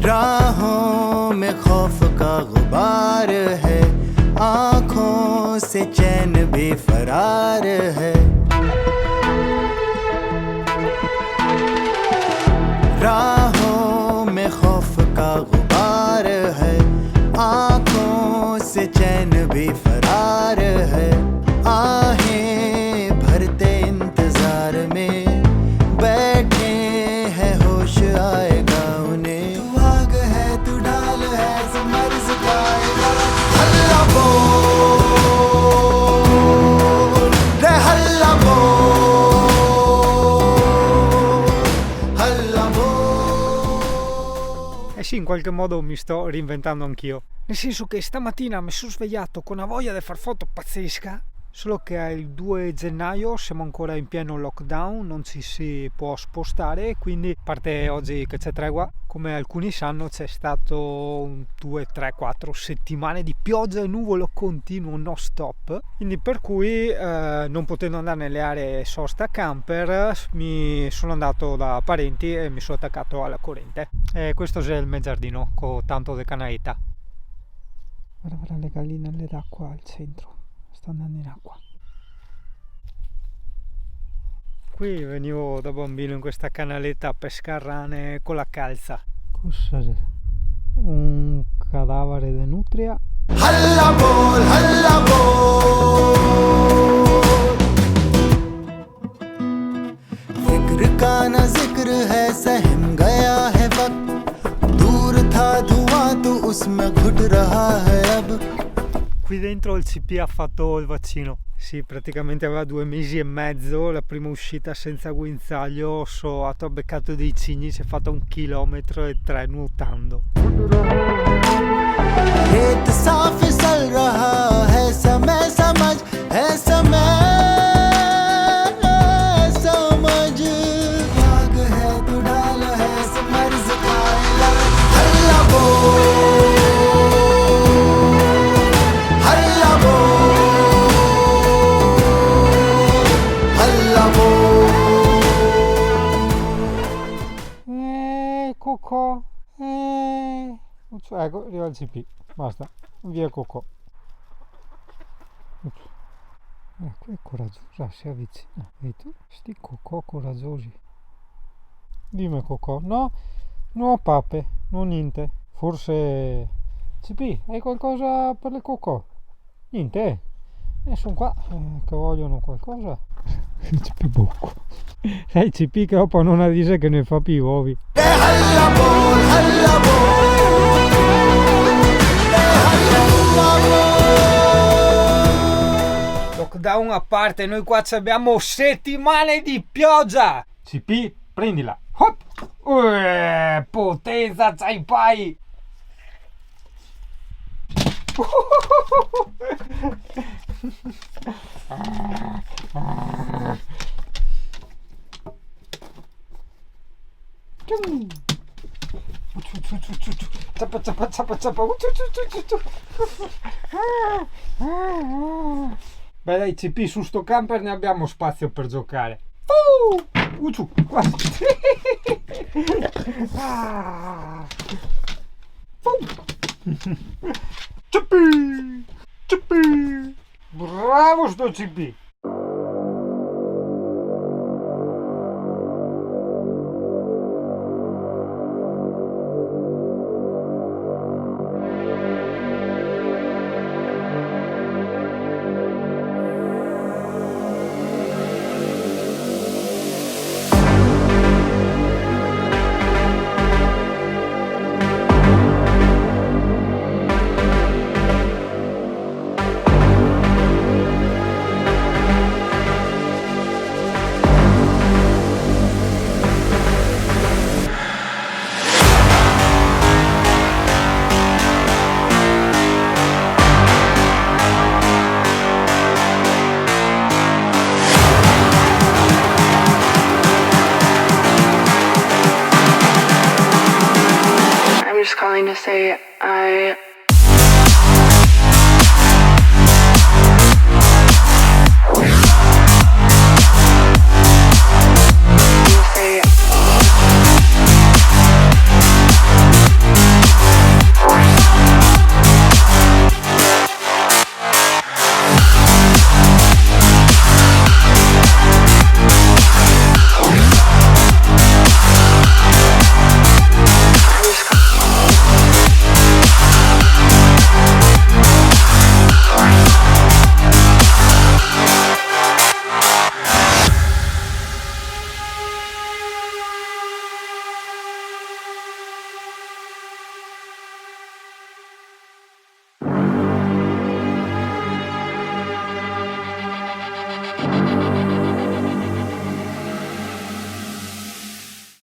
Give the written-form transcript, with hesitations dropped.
राहों में खौफ का गुबार है, आंखों से चैन भी फरार है। राहों में खौफ का गुबार है, आंखों से चैन भी फरार है। आहें भरते इंतजार में बैठे हैं, होश आएगा उन्हें। तू आग है, तू ढाल है, समर्ज खाएगा। हल्ला बोल रे हल्ला बोल, halla boh. Sì, in qualche modo mi sto reinventando anch'io. Nel senso che stamattina mi sono svegliato con una voglia di far foto pazzesca, solo che è il 2 gennaio, siamo ancora in pieno lockdown, non ci si può spostare, quindi a parte oggi che c'è tregua, come alcuni sanno c'è stato 2, 3, 4 settimane di pioggia e nuvolo continuo non stop, quindi per cui non potendo andare nelle aree sosta camper mi sono andato da parenti e mi sono attaccato alla corrente. E questo è il mio giardino con tanto di canaetta. Guarda le galline d'acqua al centro, sta andando in acqua. Qui venivo da bambino in questa canaletta a pescare rane con la calza. Cos'è? Un cadavere di nutria. हल्ला बोल हल्ला बोल, फिक्र का न जिक्र है, सहम गया है वक्त। दूर था धुआं तो उसमें घुट रहा है अब। Qui dentro il CP ha fatto il vaccino. Sì, praticamente aveva 2 mesi e mezzo, la prima uscita senza guinzaglio, ha beccato dei cigni, si è fatto 1,3 chilometri nuotando. रेत सा फिसल रहा है, समय समझ है, समय समझ। आग है, तू ढाल है, समर्ज खाएगा। हल्ला बोल हल्ला बोल हल्ला बोल। Cocò. Ecco, arriva il CP, basta, via Cocò. Ecco, è coraggiosa, si avvicina, vedi tu? Sti Cocò coraggiosi. Dimmi Cocò, no, no pape, non niente. Forse CP, hai qualcosa per le Cocò? Niente, sono qua, che vogliono qualcosa. Il CP bocco. Sai CP che dopo non avvisa che ne fa più i uovi. Lockdown a parte, noi qua abbiamo settimane di pioggia. CP, prendila. Hop! Potenza, c'hai pai. Zappa zappa zappa zappa. Beh dai CP, su sto camper ne abbiamo spazio per giocare. Quasi. CP. Bravo sto CP. Calling to say I